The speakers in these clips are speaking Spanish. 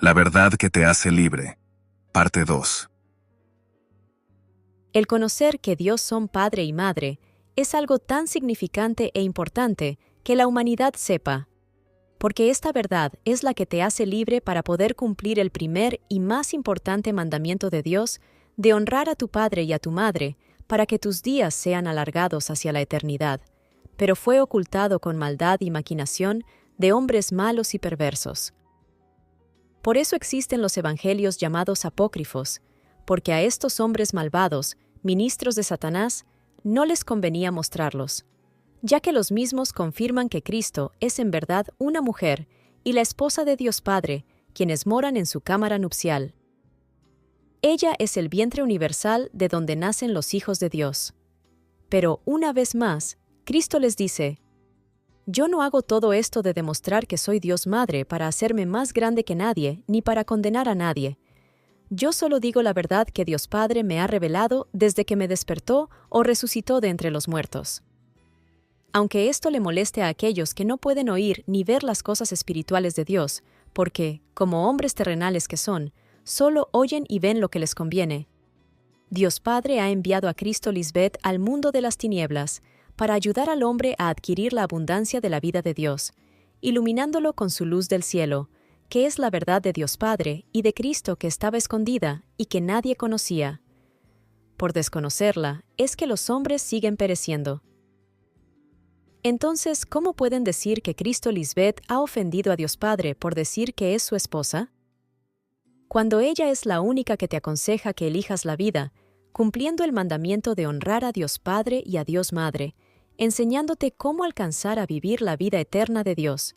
La verdad que te hace libre. Parte 2. El conocer que Dios son Padre y Madre es algo tan significante e importante que la humanidad sepa, porque esta verdad es la que te hace libre para poder cumplir el primer y más importante mandamiento de Dios de honrar a tu padre y a tu madre para que tus días sean alargados hacia la eternidad, pero fue ocultado con maldad y maquinación de hombres malos y perversos. Por eso existen los evangelios llamados apócrifos, porque a estos hombres malvados, ministros de Satanás, no les convenía mostrarlos, ya que los mismos confirman que Cristo es en verdad una mujer y la esposa de Dios Padre, quienes moran en su cámara nupcial. Ella es el vientre universal de donde nacen los hijos de Dios. Pero, una vez más, Cristo les dice: yo no hago todo esto de demostrar que soy Dios Madre para hacerme más grande que nadie, ni para condenar a nadie. Yo solo digo la verdad que Dios Padre me ha revelado desde que me despertó o resucitó de entre los muertos. Aunque esto le moleste a aquellos que no pueden oír ni ver las cosas espirituales de Dios, porque, como hombres terrenales que son, solo oyen y ven lo que les conviene, Dios Padre ha enviado a Cristo Lisbeth al mundo de las tinieblas, para ayudar al hombre a adquirir la abundancia de la vida de Dios, iluminándolo con su luz del cielo, que es la verdad de Dios Padre y de Cristo que estaba escondida y que nadie conocía. Por desconocerla, es que los hombres siguen pereciendo. Entonces, ¿cómo pueden decir que Cristo Lisbeth ha ofendido a Dios Padre por decir que es su esposa? Cuando ella es la única que te aconseja que elijas la vida, cumpliendo el mandamiento de honrar a Dios Padre y a Dios Madre, enseñándote cómo alcanzar a vivir la vida eterna de Dios,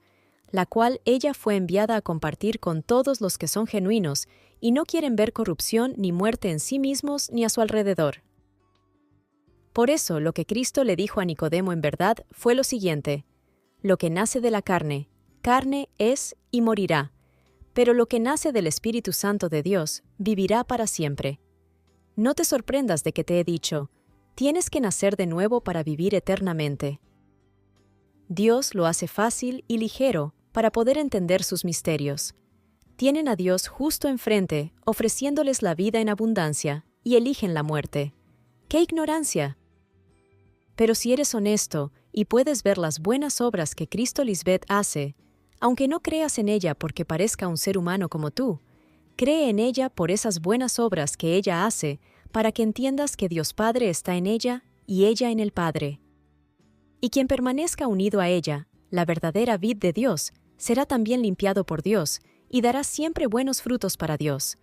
la cual ella fue enviada a compartir con todos los que son genuinos y no quieren ver corrupción ni muerte en sí mismos ni a su alrededor. Por eso, lo que Cristo le dijo a Nicodemo en verdad fue lo siguiente: lo que nace de la carne, carne es y morirá, pero lo que nace del Espíritu Santo de Dios vivirá para siempre. No te sorprendas de que te he dicho: tienes que nacer de nuevo para vivir eternamente. Dios lo hace fácil y ligero para poder entender sus misterios. Tienen a Dios justo enfrente, ofreciéndoles la vida en abundancia, y eligen la muerte. ¡Qué ignorancia! Pero si eres honesto y puedes ver las buenas obras que Cristo Lisbeth hace, aunque no creas en ella porque parezca un ser humano como tú, cree en ella por esas buenas obras que ella hace, para que entiendas que Dios Padre está en ella y ella en el Padre. Y quien permanezca unido a ella, la verdadera vid de Dios, será también limpiado por Dios y dará siempre buenos frutos para Dios.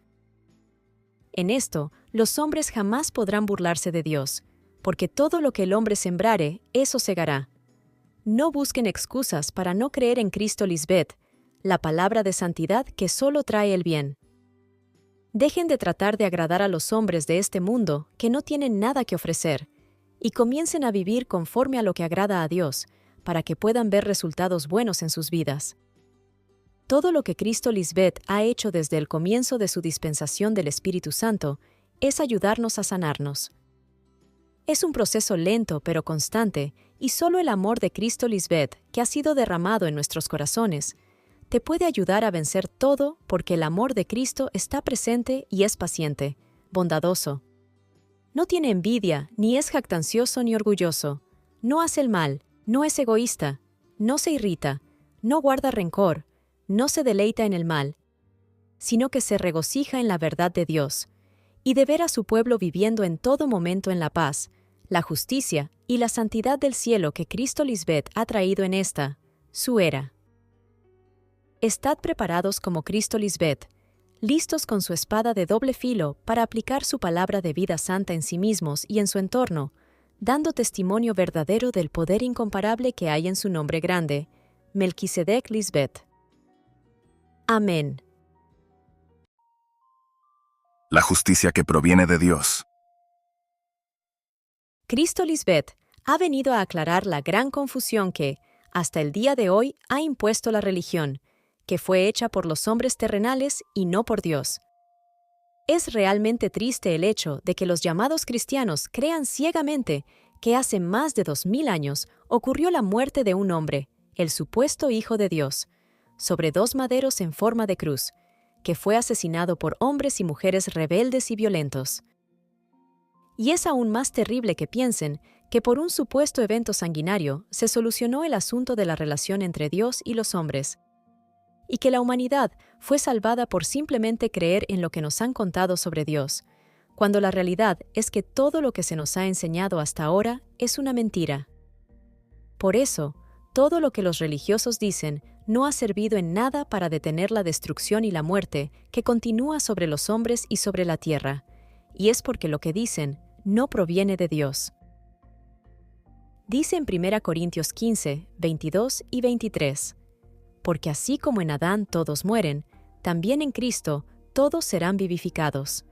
En esto, los hombres jamás podrán burlarse de Dios, porque todo lo que el hombre sembrare, eso segará. No busquen excusas para no creer en Cristo Lisbeth, la palabra de santidad que solo trae el bien. Dejen de tratar de agradar a los hombres de este mundo que no tienen nada que ofrecer, y comiencen a vivir conforme a lo que agrada a Dios, para que puedan ver resultados buenos en sus vidas. Todo lo que Cristo Lisbeth ha hecho desde el comienzo de su dispensación del Espíritu Santo es ayudarnos a sanarnos. Es un proceso lento pero constante, y solo el amor de Cristo Lisbeth, que ha sido derramado en nuestros corazones, te puede ayudar a vencer todo, porque el amor de Cristo está presente y es paciente, bondadoso. No tiene envidia, ni es jactancioso ni orgulloso. No hace el mal, no es egoísta, no se irrita, no guarda rencor, no se deleita en el mal, sino que se regocija en la verdad de Dios, y de ver a su pueblo viviendo en todo momento en la paz, la justicia y la santidad del cielo que Cristo Lisbeth ha traído en esta, su era. Estad preparados como Cristo Lisbeth, listos con su espada de doble filo para aplicar su palabra de vida santa en sí mismos y en su entorno, dando testimonio verdadero del poder incomparable que hay en su nombre grande, Melquisedec Lisbeth. Amén. La justicia que proviene de Dios. Cristo Lisbeth ha venido a aclarar la gran confusión que, hasta el día de hoy, ha impuesto la religión, que fue hecha por los hombres terrenales y no por Dios. Es realmente triste el hecho de que los llamados cristianos crean ciegamente que hace más de 2000 años ocurrió la muerte de un hombre, el supuesto Hijo de Dios, sobre 2 maderos en forma de cruz, que fue asesinado por hombres y mujeres rebeldes y violentos. Y es aún más terrible que piensen que por un supuesto evento sanguinario se solucionó el asunto de la relación entre Dios y los hombres, y que la humanidad fue salvada por simplemente creer en lo que nos han contado sobre Dios, cuando la realidad es que todo lo que se nos ha enseñado hasta ahora es una mentira. Por eso, todo lo que los religiosos dicen no ha servido en nada para detener la destrucción y la muerte que continúa sobre los hombres y sobre la tierra, y es porque lo que dicen no proviene de Dios. Dice en 1 Corintios 15, 22 y 23, porque así como en Adán todos mueren, también en Cristo todos serán vivificados,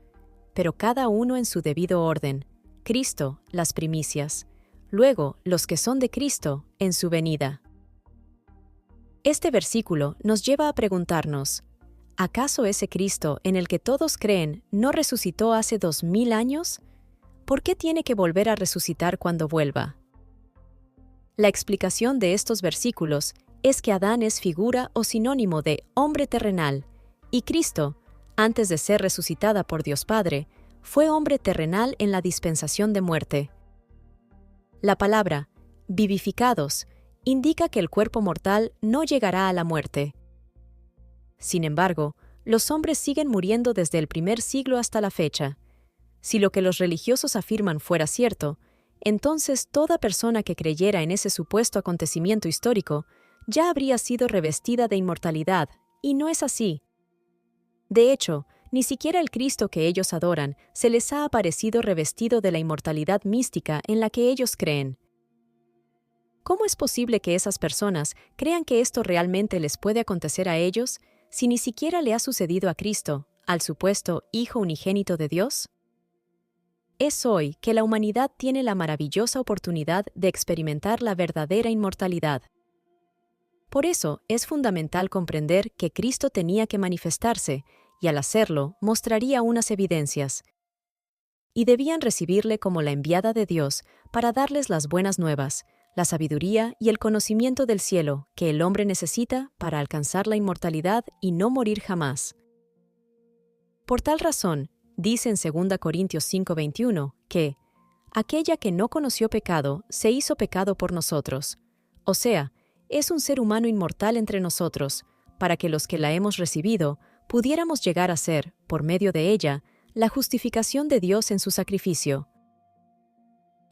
pero cada uno en su debido orden, Cristo las primicias, luego los que son de Cristo en su venida. Este versículo nos lleva a preguntarnos, ¿acaso ese Cristo en el que todos creen no resucitó hace 2000 años? ¿Por qué tiene que volver a resucitar cuando vuelva? La explicación de estos versículos es que Adán es figura o sinónimo de hombre terrenal, y Cristo, antes de ser resucitada por Dios Padre, fue hombre terrenal en la dispensación de muerte. La palabra vivificados indica que el cuerpo mortal no llegará a la muerte. Sin embargo, los hombres siguen muriendo desde el primer siglo hasta la fecha. Si lo que los religiosos afirman fuera cierto, entonces toda persona que creyera en ese supuesto acontecimiento histórico ya habría sido revestida de inmortalidad, y no es así. De hecho, ni siquiera el Cristo que ellos adoran se les ha aparecido revestido de la inmortalidad mística en la que ellos creen. ¿Cómo es posible que esas personas crean que esto realmente les puede acontecer a ellos si ni siquiera le ha sucedido a Cristo, al supuesto Hijo unigénito de Dios? Es hoy que la humanidad tiene la maravillosa oportunidad de experimentar la verdadera inmortalidad. Por eso es fundamental comprender que Cristo tenía que manifestarse, y al hacerlo mostraría unas evidencias. Y debían recibirle como la enviada de Dios para darles las buenas nuevas, la sabiduría y el conocimiento del cielo que el hombre necesita para alcanzar la inmortalidad y no morir jamás. Por tal razón, dice en 2 Corintios 5:21 que aquella que no conoció pecado se hizo pecado por nosotros, o sea, es un ser humano inmortal entre nosotros, para que los que la hemos recibido pudiéramos llegar a ser, por medio de ella, la justificación de Dios en su sacrificio.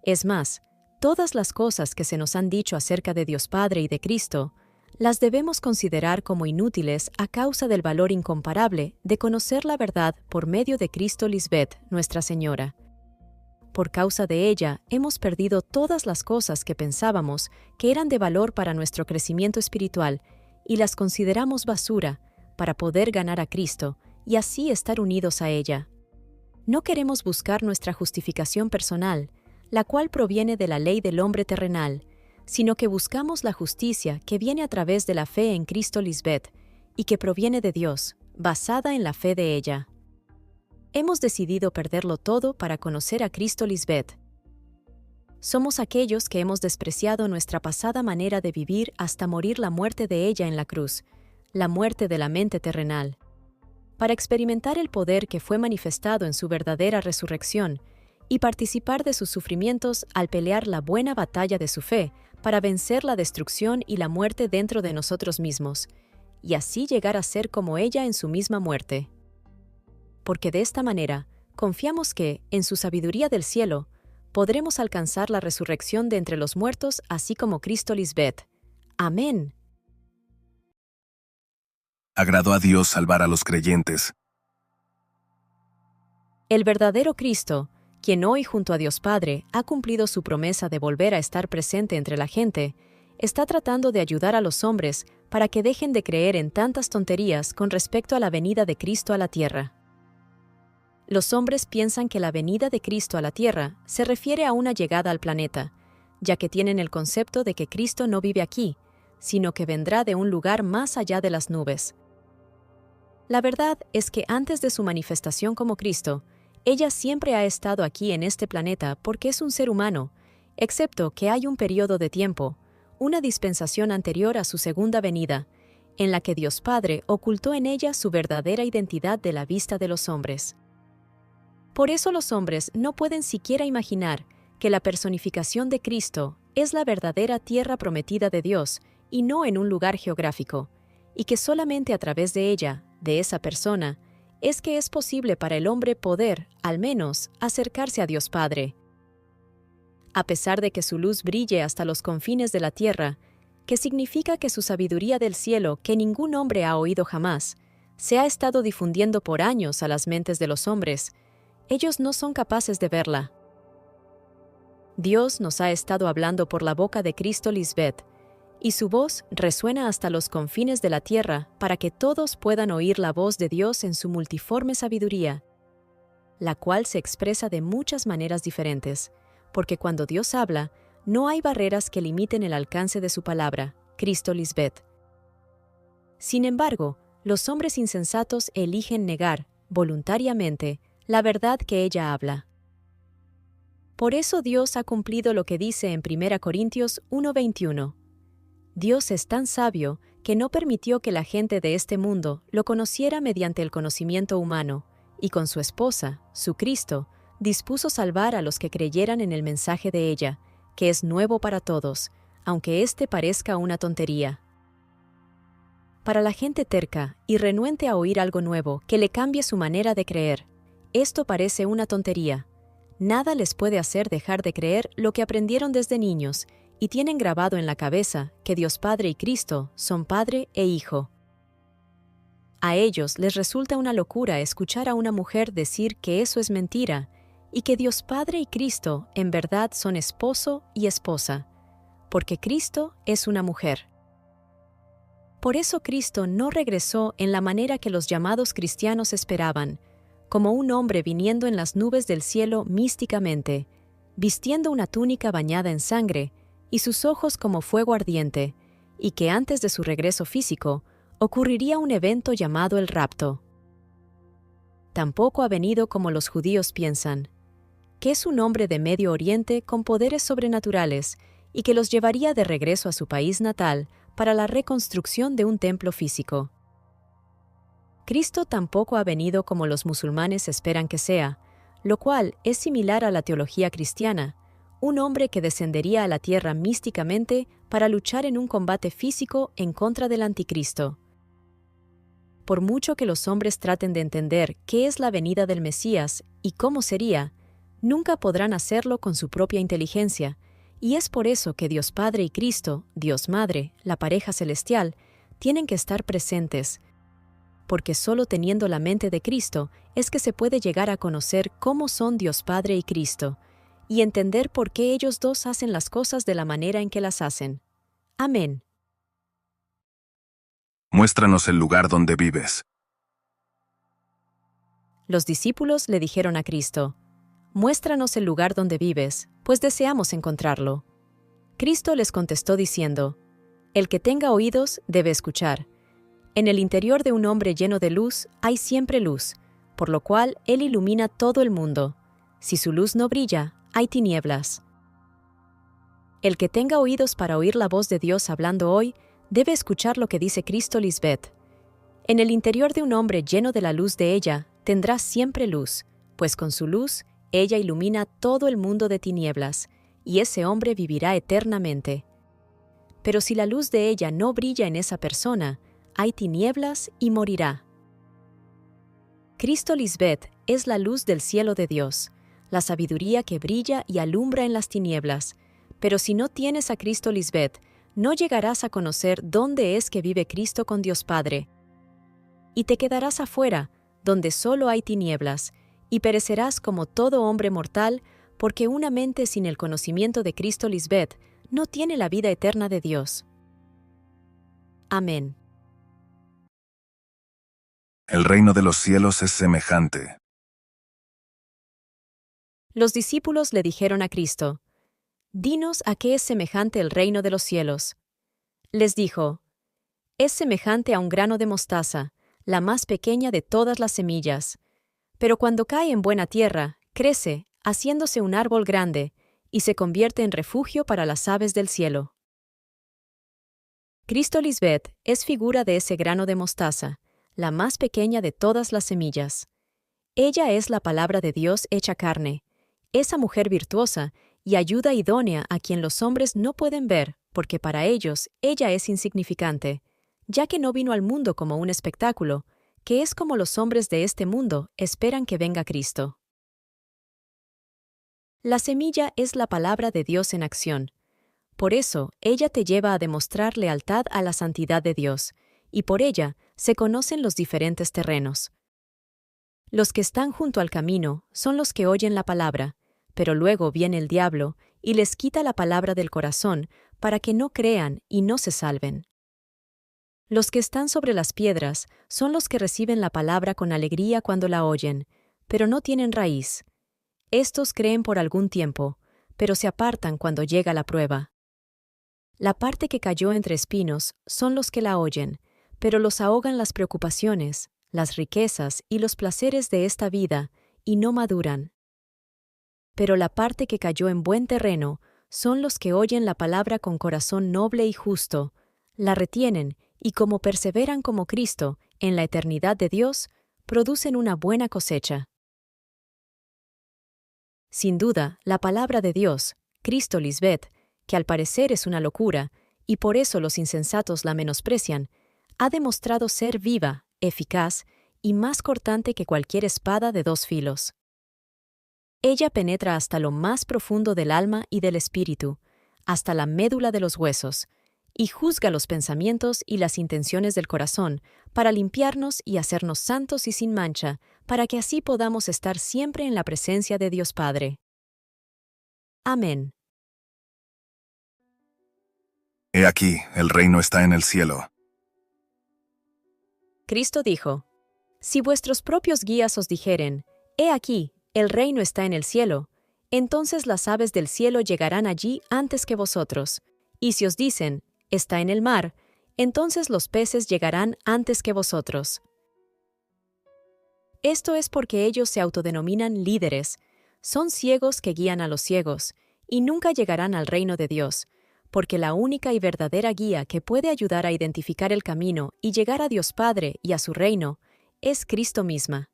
Es más, todas las cosas que se nos han dicho acerca de Dios Padre y de Cristo, las debemos considerar como inútiles a causa del valor incomparable de conocer la verdad por medio de Cristo Lisbeth, Nuestra Señora. Por causa de ella, hemos perdido todas las cosas que pensábamos que eran de valor para nuestro crecimiento espiritual y las consideramos basura para poder ganar a Cristo y así estar unidos a ella. No queremos buscar nuestra justificación personal, la cual proviene de la ley del hombre terrenal, sino que buscamos la justicia que viene a través de la fe en Cristo Lisbeth y que proviene de Dios, basada en la fe de ella. Hemos decidido perderlo todo para conocer a Cristo Lisbeth. Somos aquellos que hemos despreciado nuestra pasada manera de vivir hasta morir la muerte de ella en la cruz, la muerte de la mente terrenal. Para experimentar el poder que fue manifestado en su verdadera resurrección y participar de sus sufrimientos al pelear la buena batalla de su fe para vencer la destrucción y la muerte dentro de nosotros mismos, y así llegar a ser como ella en su misma muerte. Porque de esta manera, confiamos que, en su sabiduría del cielo, podremos alcanzar la resurrección de entre los muertos así como Cristo Lisbeth. Amén. Agradó a Dios salvar a los creyentes. El verdadero Cristo, quien hoy junto a Dios Padre ha cumplido su promesa de volver a estar presente entre la gente, está tratando de ayudar a los hombres para que dejen de creer en tantas tonterías con respecto a la venida de Cristo a la tierra. Los hombres piensan que la venida de Cristo a la tierra se refiere a una llegada al planeta, ya que tienen el concepto de que Cristo no vive aquí, sino que vendrá de un lugar más allá de las nubes. La verdad es que antes de su manifestación como Cristo, ella siempre ha estado aquí en este planeta porque es un ser humano, excepto que hay un periodo de tiempo, una dispensación anterior a su segunda venida, en la que Dios Padre ocultó en ella su verdadera identidad de la vista de los hombres. Por eso los hombres no pueden siquiera imaginar que la personificación de Cristo es la verdadera tierra prometida de Dios y no en un lugar geográfico, y que solamente a través de ella, de esa persona, es que es posible para el hombre poder, al menos, acercarse a Dios Padre. A pesar de que su luz brille hasta los confines de la tierra, que significa que su sabiduría del cielo, que ningún hombre ha oído jamás, se ha estado difundiendo por años a las mentes de los hombres, ellos no son capaces de verla. Dios nos ha estado hablando por la boca de Cristo Lisbeth, y su voz resuena hasta los confines de la tierra para que todos puedan oír la voz de Dios en su multiforme sabiduría, la cual se expresa de muchas maneras diferentes, porque cuando Dios habla, no hay barreras que limiten el alcance de su palabra, Cristo Lisbeth. Sin embargo, los hombres insensatos eligen negar, voluntariamente, la verdad que ella habla. Por eso Dios ha cumplido lo que dice en 1 Corintios 1:21. Dios es tan sabio que no permitió que la gente de este mundo lo conociera mediante el conocimiento humano, y con su esposa, su Cristo, dispuso salvar a los que creyeran en el mensaje de ella, que es nuevo para todos, aunque éste parezca una tontería. Para la gente terca y renuente a oír algo nuevo que le cambie su manera de creer, esto parece una tontería. Nada les puede hacer dejar de creer lo que aprendieron desde niños y tienen grabado en la cabeza que Dios Padre y Cristo son Padre e Hijo. A ellos les resulta una locura escuchar a una mujer decir que eso es mentira y que Dios Padre y Cristo en verdad son esposo y esposa, porque Cristo es una mujer. Por eso Cristo no regresó en la manera que los llamados cristianos esperaban, como un hombre viniendo en las nubes del cielo místicamente, vistiendo una túnica bañada en sangre y sus ojos como fuego ardiente, y que antes de su regreso físico ocurriría un evento llamado el rapto. Tampoco ha venido como los judíos piensan, que es un hombre de Medio Oriente con poderes sobrenaturales y que los llevaría de regreso a su país natal para la reconstrucción de un templo físico. Cristo tampoco ha venido como los musulmanes esperan que sea, lo cual es similar a la teología cristiana, un hombre que descendería a la tierra místicamente para luchar en un combate físico en contra del anticristo. Por mucho que los hombres traten de entender qué es la venida del Mesías y cómo sería, nunca podrán hacerlo con su propia inteligencia, y es por eso que Dios Padre y Cristo, Dios Madre, la pareja celestial, tienen que estar presentes, porque solo teniendo la mente de Cristo es que se puede llegar a conocer cómo son Dios Padre y Cristo, y entender por qué ellos dos hacen las cosas de la manera en que las hacen. Amén. Muéstranos el lugar donde vives. Los discípulos le dijeron a Cristo, «Muéstranos el lugar donde vives, pues deseamos encontrarlo». Cristo les contestó diciendo, «El que tenga oídos debe escuchar. En el interior de un hombre lleno de luz hay siempre luz, por lo cual Él ilumina todo el mundo. Si su luz no brilla, hay tinieblas. El que tenga oídos para oír la voz de Dios hablando hoy, debe escuchar lo que dice Cristo Lisbeth. En el interior de un hombre lleno de la luz de ella, tendrá siempre luz, pues con su luz, ella ilumina todo el mundo de tinieblas, y ese hombre vivirá eternamente. Pero si la luz de ella no brilla en esa persona, hay tinieblas y morirá. Cristo Lisbeth es la luz del cielo de Dios, la sabiduría que brilla y alumbra en las tinieblas, pero si no tienes a Cristo Lisbeth, no llegarás a conocer dónde es que vive Cristo con Dios Padre. Y te quedarás afuera, donde solo hay tinieblas, y perecerás como todo hombre mortal, porque una mente sin el conocimiento de Cristo Lisbeth no tiene la vida eterna de Dios. Amén. El reino de los cielos es semejante. Los discípulos le dijeron a Cristo, «Dinos a qué es semejante el reino de los cielos». Les dijo, «Es semejante a un grano de mostaza, la más pequeña de todas las semillas. Pero cuando cae en buena tierra, crece, haciéndose un árbol grande, y se convierte en refugio para las aves del cielo». Cristo Lisbeth es figura de ese grano de mostaza, la más pequeña de todas las semillas. Ella es la palabra de Dios hecha carne, esa mujer virtuosa y ayuda idónea a quien los hombres no pueden ver, porque para ellos ella es insignificante, ya que no vino al mundo como un espectáculo, que es como los hombres de este mundo esperan que venga Cristo. La semilla es la palabra de Dios en acción. Por eso, ella te lleva a demostrar lealtad a la santidad de Dios, y por ella se conocen los diferentes terrenos. Los que están junto al camino son los que oyen la palabra, pero luego viene el diablo y les quita la palabra del corazón para que no crean y no se salven. Los que están sobre las piedras son los que reciben la palabra con alegría cuando la oyen, pero no tienen raíz. Estos creen por algún tiempo, pero se apartan cuando llega la prueba. La parte que cayó entre espinos son los que la oyen, pero los ahogan las preocupaciones, las riquezas y los placeres de esta vida, y no maduran. Pero la parte que cayó en buen terreno son los que oyen la palabra con corazón noble y justo, la retienen y como perseveran como Cristo en la eternidad de Dios, producen una buena cosecha. Sin duda, la palabra de Dios, Cristo Lisbeth, que al parecer es una locura, y por eso los insensatos la menosprecian, ha demostrado ser viva, eficaz y más cortante que cualquier espada de dos filos. Ella penetra hasta lo más profundo del alma y del espíritu, hasta la médula de los huesos, y juzga los pensamientos y las intenciones del corazón, para limpiarnos y hacernos santos y sin mancha, para que así podamos estar siempre en la presencia de Dios Padre. Amén. He aquí, el reino está en el cielo. Cristo dijo: Si vuestros propios guías os dijeren, «He aquí, el reino está en el cielo», entonces las aves del cielo llegarán allí antes que vosotros. Y si os dicen, «Está en el mar», entonces los peces llegarán antes que vosotros. Esto es porque ellos se autodenominan líderes, son ciegos que guían a los ciegos, y nunca llegarán al reino de Dios, porque la única y verdadera guía que puede ayudar a identificar el camino y llegar a Dios Padre y a su reino es Cristo misma.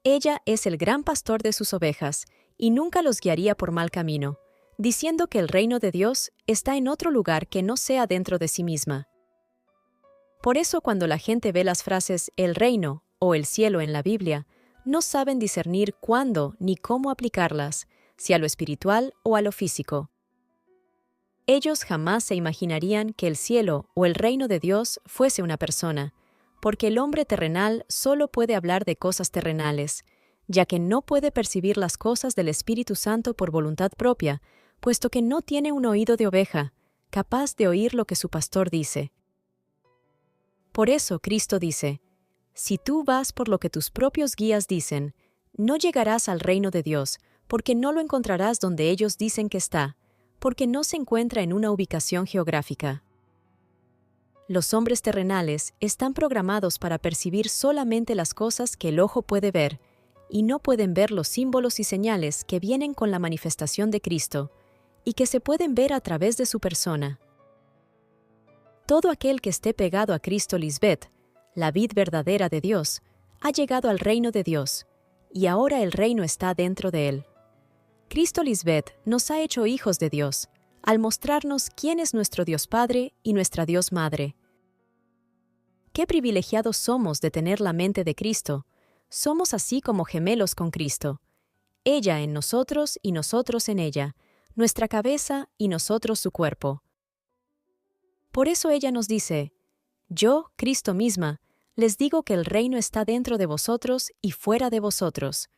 Ella es el gran pastor de sus ovejas, y nunca los guiaría por mal camino, diciendo que el reino de Dios está en otro lugar que no sea dentro de sí misma. Por eso cuando la gente ve las frases «el reino» o «el cielo» en la Biblia, no saben discernir cuándo ni cómo aplicarlas, si a lo espiritual o a lo físico. Ellos jamás se imaginarían que el cielo o el reino de Dios fuese una persona, porque el hombre terrenal solo puede hablar de cosas terrenales, ya que no puede percibir las cosas del Espíritu Santo por voluntad propia, puesto que no tiene un oído de oveja, capaz de oír lo que su pastor dice. Por eso Cristo dice: Si tú vas por lo que tus propios guías dicen, no llegarás al reino de Dios, porque no lo encontrarás donde ellos dicen que está, porque no se encuentra en una ubicación geográfica. Los hombres terrenales están programados para percibir solamente las cosas que el ojo puede ver, y no pueden ver los símbolos y señales que vienen con la manifestación de Cristo, y que se pueden ver a través de su persona. Todo aquel que esté pegado a Cristo Lisbeth, la vid verdadera de Dios, ha llegado al reino de Dios, y ahora el reino está dentro de él. Cristo Lisbeth nos ha hecho hijos de Dios, al mostrarnos quién es nuestro Dios Padre y nuestra Dios Madre. Qué privilegiados somos de tener la mente de Cristo. Somos así como gemelos con Cristo. Ella en nosotros y nosotros en ella, nuestra cabeza y nosotros su cuerpo. Por eso ella nos dice: Yo, Cristo misma, les digo que el reino está dentro de vosotros y fuera de vosotros.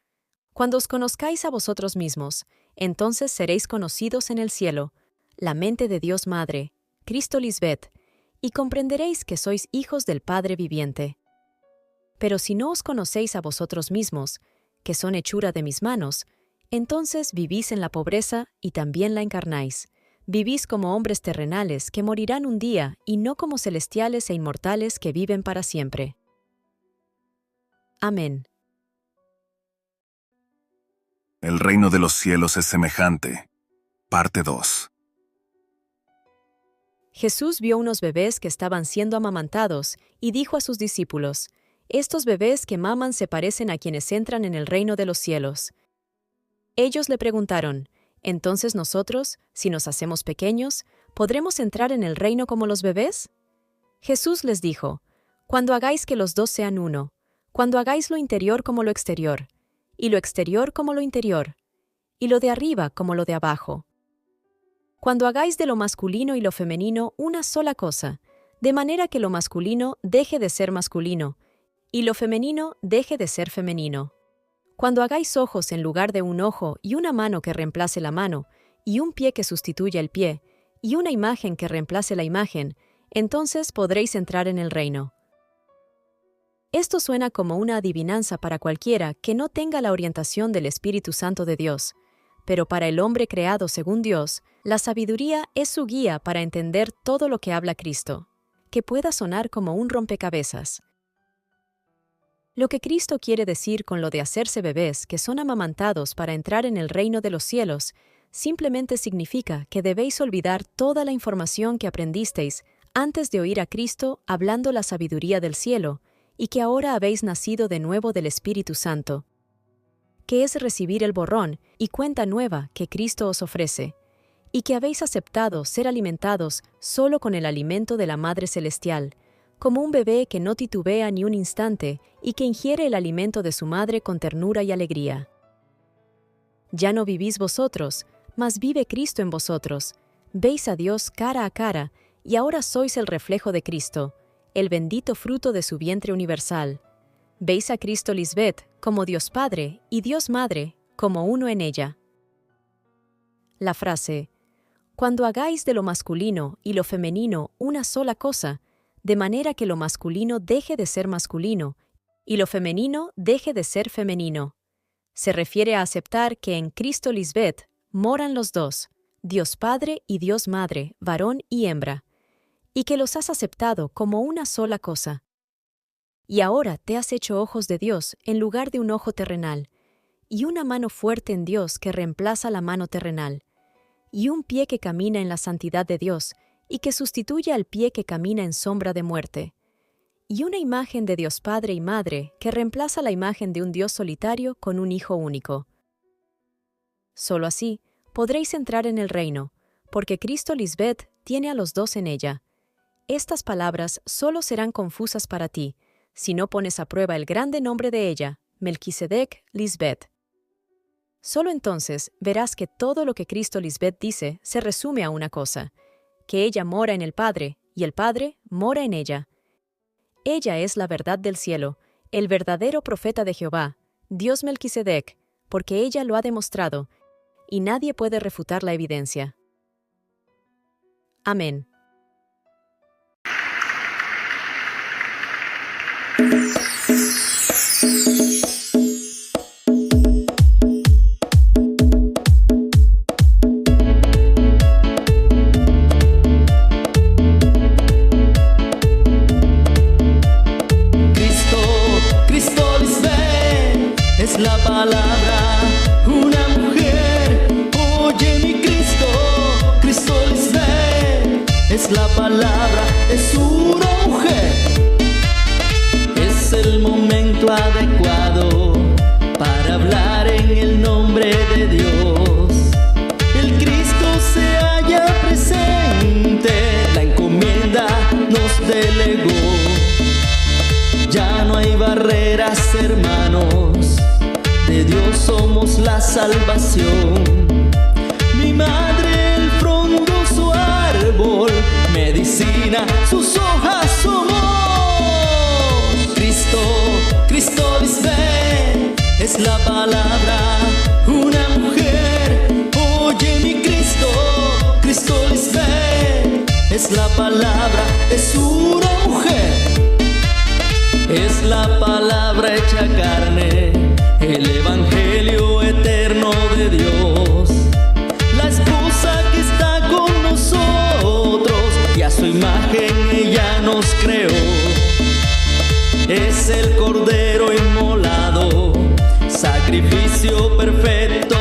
Cuando os conozcáis a vosotros mismos, entonces seréis conocidos en el cielo, la mente de Dios Madre, Cristo Lisbeth, y comprenderéis que sois hijos del Padre viviente. Pero si no os conocéis a vosotros mismos, que son hechura de mis manos, entonces vivís en la pobreza y también la encarnáis. Vivís como hombres terrenales que morirán un día y no como celestiales e inmortales que viven para siempre. Amén. El reino de los cielos es semejante. Parte 2. Jesús vio unos bebés que estaban siendo amamantados y dijo a sus discípulos: «Estos bebés que maman se parecen a quienes entran en el reino de los cielos». Ellos le preguntaron: «¿Entonces nosotros, si nos hacemos pequeños, podremos entrar en el reino como los bebés?» Jesús les dijo: «Cuando hagáis que los dos sean uno, cuando hagáis lo interior como lo exterior, y lo exterior como lo interior, y lo de arriba como lo de abajo. Cuando hagáis de lo masculino y lo femenino una sola cosa, de manera que lo masculino deje de ser masculino, y lo femenino deje de ser femenino. Cuando hagáis ojos en lugar de un ojo y una mano que reemplace la mano, y un pie que sustituya el pie, y una imagen que reemplace la imagen, entonces podréis entrar en el reino». Esto suena como una adivinanza para cualquiera que no tenga la orientación del Espíritu Santo de Dios, pero para el hombre creado según Dios, la sabiduría es su guía para entender todo lo que habla Cristo, que pueda sonar como un rompecabezas. Lo que Cristo quiere decir con lo de hacerse bebés que son amamantados para entrar en el reino de los cielos, simplemente significa que debéis olvidar toda la información que aprendisteis antes de oír a Cristo hablando la sabiduría del cielo, y que ahora habéis nacido de nuevo del Espíritu Santo, que es recibir el borrón y cuenta nueva que Cristo os ofrece, y que habéis aceptado ser alimentados solo con el alimento de la Madre Celestial, como un bebé que no titubea ni un instante y que ingiere el alimento de su madre con ternura y alegría. Ya no vivís vosotros, mas vive Cristo en vosotros. Veis a Dios cara a cara, y ahora sois el reflejo de Cristo, el bendito fruto de su vientre universal. Veis a Cristo Lisbeth como Dios Padre y Dios Madre como uno en ella. La frase, «Cuando hagáis de lo masculino y lo femenino una sola cosa, de manera que lo masculino deje de ser masculino y lo femenino deje de ser femenino», se refiere a aceptar que en Cristo Lisbeth moran los dos, Dios Padre y Dios Madre, varón y hembra, y que los has aceptado como una sola cosa. Y ahora te has hecho ojos de Dios en lugar de un ojo terrenal, y una mano fuerte en Dios que reemplaza la mano terrenal, y un pie que camina en la santidad de Dios y que sustituye al pie que camina en sombra de muerte, y una imagen de Dios Padre y Madre que reemplaza la imagen de un Dios solitario con un Hijo único. Solo así podréis entrar en el reino, porque Cristo Lisbeth tiene a los dos en ella. Estas palabras solo serán confusas para ti, si no pones a prueba el grande nombre de ella, Melquisedec Lisbeth. Solo entonces verás que todo lo que Cristo Lisbeth dice se resume a una cosa, que ella mora en el Padre, y el Padre mora en ella. Ella es la verdad del cielo, el verdadero profeta de Jehová, Dios Melquisedec, porque ella lo ha demostrado, y nadie puede refutar la evidencia. Amén. La palabra, una mujer, oye mi Cristo, Cristo Lisbeth, es la palabra, es una mujer, es el momento adecuado para hablar en el nombre de Dios. El Cristo se halla presente, la encomienda nos delegó, ya no hay barreras, hermanos, de Dios somos la salvación. Mi madre, el frondoso árbol, medicina, sus hojas somos. Cristo, Cristo Lisbeth, es la palabra, una mujer, oye mi Cristo, Cristo Lisbeth, es la palabra, es una mujer, es la palabra hecha carne, el evangelio eterno de Dios, la esposa que está con nosotros y a su imagen ella nos creó. Es el cordero inmolado, sacrificio perfecto